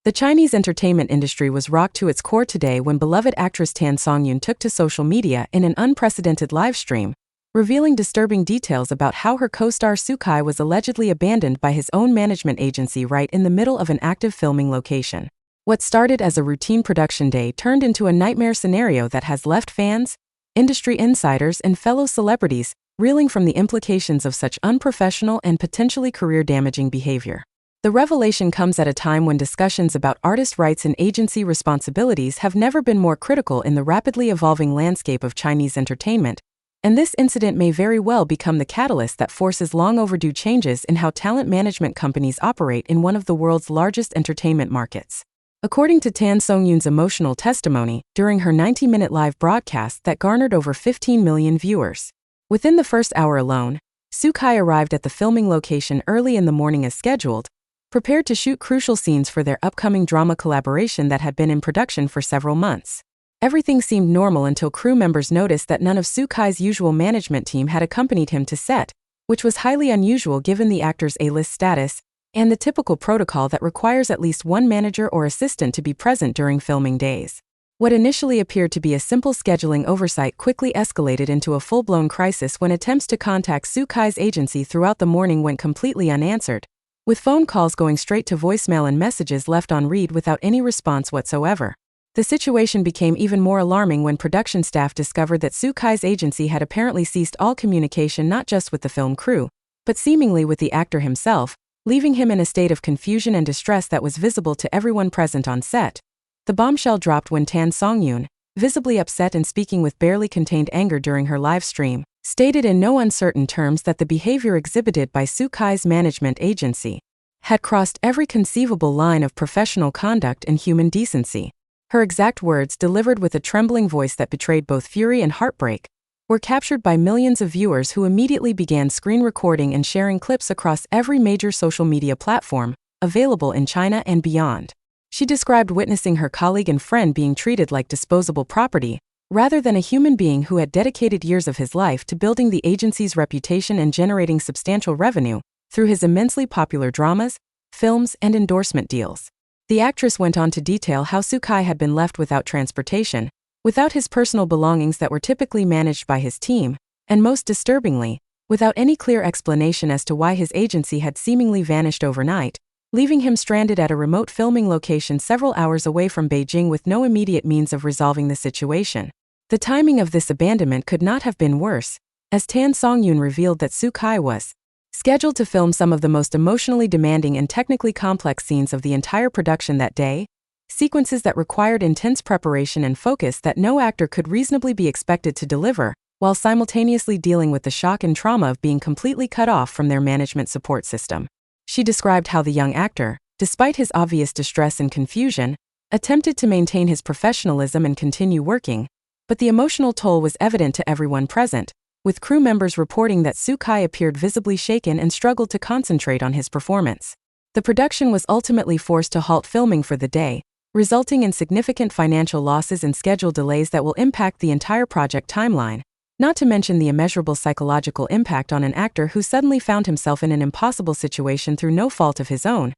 The Chinese entertainment industry was rocked to its core today when beloved actress Tan Songyun took to social media in an unprecedented livestream, revealing disturbing details about how her co-star Kai was allegedly abandoned by his own management agency right in the middle of an active filming location. What started as a routine production day turned into a nightmare scenario that has left fans, industry insiders, and fellow celebrities reeling from the implications of such unprofessional and potentially career-damaging behavior. The revelation comes at a time when discussions about artist rights and agency responsibilities have never been more critical in the rapidly evolving landscape of Chinese entertainment, and this incident may very well become the catalyst that forces long-overdue changes in how talent management companies operate in one of the world's largest entertainment markets. According to Tan Songyun's emotional testimony during her 90-minute live broadcast that garnered over 15 million viewers. Within the first hour alone, Kai arrived at the filming location early in the morning as scheduled, prepared to shoot crucial scenes for their upcoming drama collaboration that had been in production for several months. Everything seemed normal until crew members noticed that none of Kai's usual management team had accompanied him to set, which was highly unusual given the actor's A-list status and the typical protocol that requires at least one manager or assistant to be present during filming days. What initially appeared to be a simple scheduling oversight quickly escalated into a full-blown crisis when attempts to contact Kai's agency throughout the morning went completely unanswered, with phone calls going straight to voicemail and messages left on read without any response whatsoever. The situation became even more alarming when production staff discovered that Kai's agency had apparently ceased all communication not just with the film crew, but seemingly with the actor himself, leaving him in a state of confusion and distress that was visible to everyone present on set. The bombshell dropped when Tan Songyun, visibly upset and speaking with barely contained anger during her live stream, stated in no uncertain terms that the behavior exhibited by Kai's management agency had crossed every conceivable line of professional conduct and human decency. Her exact words, delivered with a trembling voice that betrayed both fury and heartbreak, were captured by millions of viewers who immediately began screen recording and sharing clips across every major social media platform available in China and beyond. She described witnessing her colleague and friend being treated like disposable property, rather than a human being who had dedicated years of his life to building the agency's reputation and generating substantial revenue through his immensely popular dramas, films, and endorsement deals. The actress went on to detail how Kai had been left without transportation, without his personal belongings that were typically managed by his team, and most disturbingly, without any clear explanation as to why his agency had seemingly vanished overnight, leaving him stranded at a remote filming location several hours away from Beijing with no immediate means of resolving the situation. The timing of this abandonment could not have been worse, as Tan Songyun revealed that Kai was scheduled to film some of the most emotionally demanding and technically complex scenes of the entire production that day, sequences that required intense preparation and focus that no actor could reasonably be expected to deliver, while simultaneously dealing with the shock and trauma of being completely cut off from their management support system. She described how the young actor, despite his obvious distress and confusion, attempted to maintain his professionalism and continue working, but the emotional toll was evident to everyone present, with crew members reporting that Kai appeared visibly shaken and struggled to concentrate on his performance. The production was ultimately forced to halt filming for the day, resulting in significant financial losses and schedule delays that will impact the entire project timeline, not to mention the immeasurable psychological impact on an actor who suddenly found himself in an impossible situation through no fault of his own.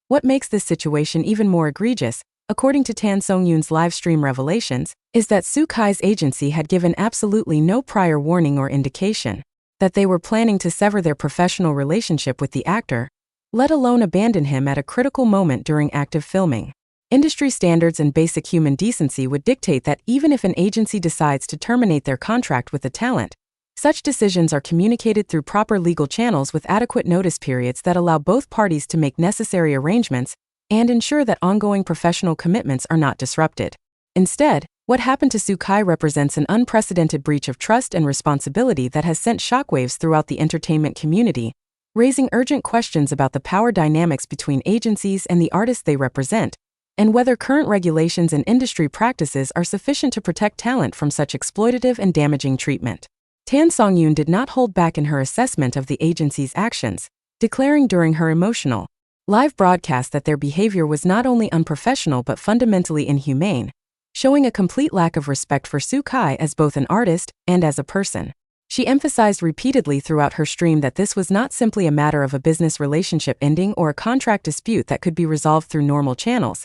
What makes this situation even more egregious, according to Tan Songyun's livestream revelations, is that Kai's agency had given absolutely no prior warning or indication that they were planning to sever their professional relationship with the actor, let alone abandon him at a critical moment during active filming. Industry standards and basic human decency would dictate that even if an agency decides to terminate their contract with the talent, such decisions are communicated through proper legal channels with adequate notice periods that allow both parties to make necessary arrangements and ensure that ongoing professional commitments are not disrupted. Instead, what happened to Kai represents an unprecedented breach of trust and responsibility that has sent shockwaves throughout the entertainment community, raising urgent questions about the power dynamics between agencies and the artists they represent, and whether current regulations and industry practices are sufficient to protect talent from such exploitative and damaging treatment. Tan Songyun did not hold back in her assessment of the agency's actions, declaring during her emotional live broadcast that their behavior was not only unprofessional but fundamentally inhumane, showing a complete lack of respect for Kai as both an artist and as a person. She emphasized repeatedly throughout her stream that this was not simply a matter of a business relationship ending or a contract dispute that could be resolved through normal channels,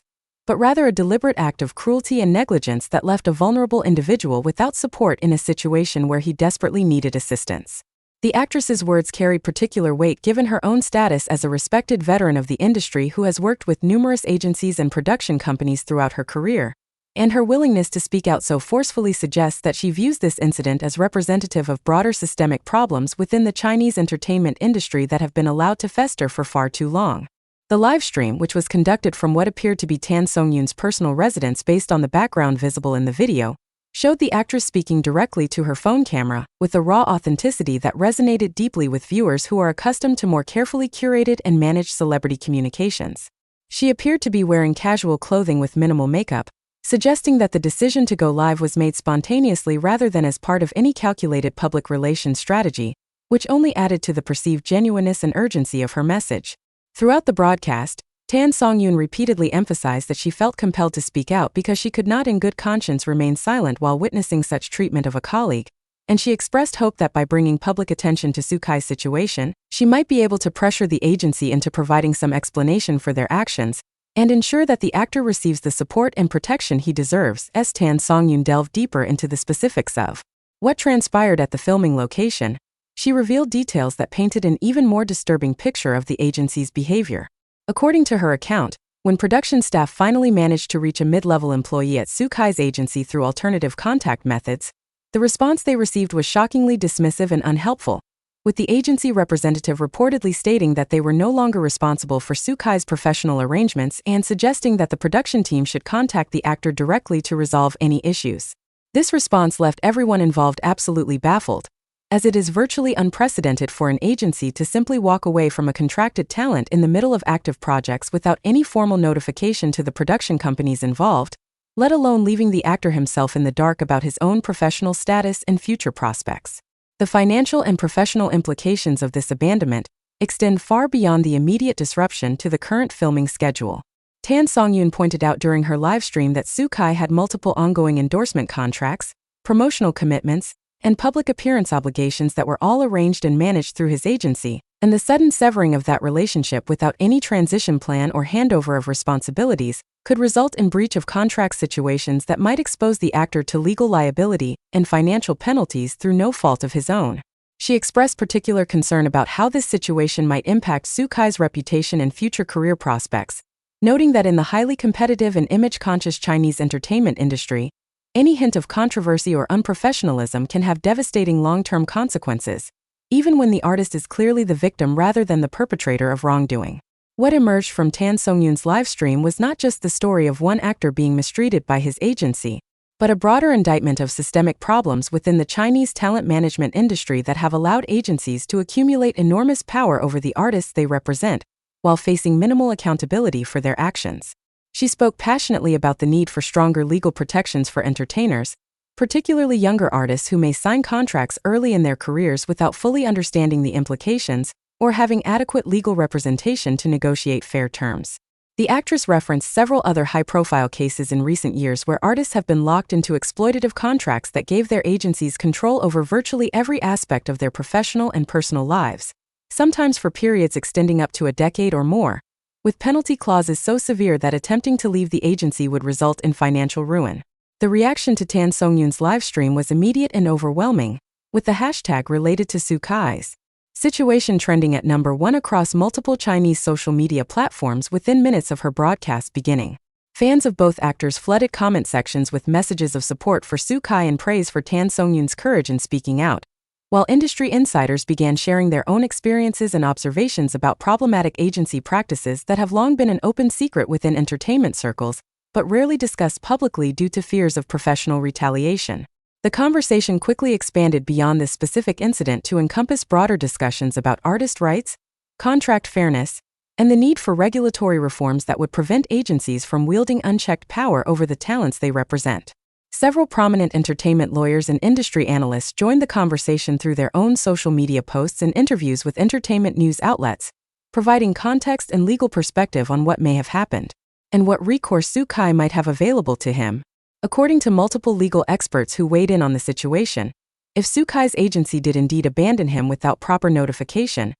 but rather a deliberate act of cruelty and negligence that left a vulnerable individual without support in a situation where he desperately needed assistance. The actress's words carried particular weight given her own status as a respected veteran of the industry who has worked with numerous agencies and production companies throughout her career, and her willingness to speak out so forcefully suggests that she views this incident as representative of broader systemic problems within the Chinese entertainment industry that have been allowed to fester for far too long. The livestream, which was conducted from what appeared to be Tan Songyun's personal residence based on the background visible in the video, showed the actress speaking directly to her phone camera, with a raw authenticity that resonated deeply with viewers who are accustomed to more carefully curated and managed celebrity communications. She appeared to be wearing casual clothing with minimal makeup, suggesting that the decision to go live was made spontaneously rather than as part of any calculated public relations strategy, which only added to the perceived genuineness and urgency of her message. Throughout the broadcast, Tan Songyun repeatedly emphasized that she felt compelled to speak out because she could not in good conscience remain silent while witnessing such treatment of a colleague, and she expressed hope that by bringing public attention to Sukai's situation, she might be able to pressure the agency into providing some explanation for their actions, and ensure that the actor receives the support and protection he deserves. As Tan Songyun delved deeper into the specifics of what transpired at the filming location, she revealed details that painted an even more disturbing picture of the agency's behavior. According to her account, when production staff finally managed to reach a mid-level employee at Sukai's agency through alternative contact methods, the response they received was shockingly dismissive and unhelpful, with the agency representative reportedly stating that they were no longer responsible for Sukai's professional arrangements and suggesting that the production team should contact the actor directly to resolve any issues. This response left everyone involved absolutely baffled, as it is virtually unprecedented for an agency to simply walk away from a contracted talent in the middle of active projects without any formal notification to the production companies involved, let alone leaving the actor himself in the dark about his own professional status and future prospects. The financial and professional implications of this abandonment extend far beyond the immediate disruption to the current filming schedule. Tan Songyun pointed out during her livestream that Sukai had multiple ongoing endorsement contracts, promotional commitments, and public appearance obligations that were all arranged and managed through his agency, and the sudden severing of that relationship without any transition plan or handover of responsibilities could result in breach of contract situations that might expose the actor to legal liability and financial penalties through no fault of his own. She expressed particular concern about how this situation might impact Sukai's reputation and future career prospects, noting that in the highly competitive and image-conscious Chinese entertainment industry, any hint of controversy or unprofessionalism can have devastating long-term consequences, even when the artist is clearly the victim rather than the perpetrator of wrongdoing. What emerged from Tan Songyun's livestream was not just the story of one actor being mistreated by his agency, but a broader indictment of systemic problems within the Chinese talent management industry that have allowed agencies to accumulate enormous power over the artists they represent, while facing minimal accountability for their actions. She spoke passionately about the need for stronger legal protections for entertainers, particularly younger artists who may sign contracts early in their careers without fully understanding the implications or having adequate legal representation to negotiate fair terms. The actress referenced several other high-profile cases in recent years where artists have been locked into exploitative contracts that gave their agencies control over virtually every aspect of their professional and personal lives, sometimes for periods extending up to a decade or more, with penalty clauses so severe that attempting to leave the agency would result in financial ruin. The reaction to Tan Songyun's livestream was immediate and overwhelming, with the hashtag related to Sukai's situation trending at #1 across multiple Chinese social media platforms within minutes of her broadcast beginning. Fans of both actors flooded comment sections with messages of support for Sukai and praise for Tan Songyun's courage in speaking out, while industry insiders began sharing their own experiences and observations about problematic agency practices that have long been an open secret within entertainment circles, but rarely discussed publicly due to fears of professional retaliation. The conversation quickly expanded beyond this specific incident to encompass broader discussions about artist rights, contract fairness, and the need for regulatory reforms that would prevent agencies from wielding unchecked power over the talents they represent. Several prominent entertainment lawyers and industry analysts joined the conversation through their own social media posts and interviews with entertainment news outlets, providing context and legal perspective on what may have happened, and what recourse Sukai might have available to him. According to multiple legal experts who weighed in on the situation, if Sukai's agency did indeed abandon him without proper notification,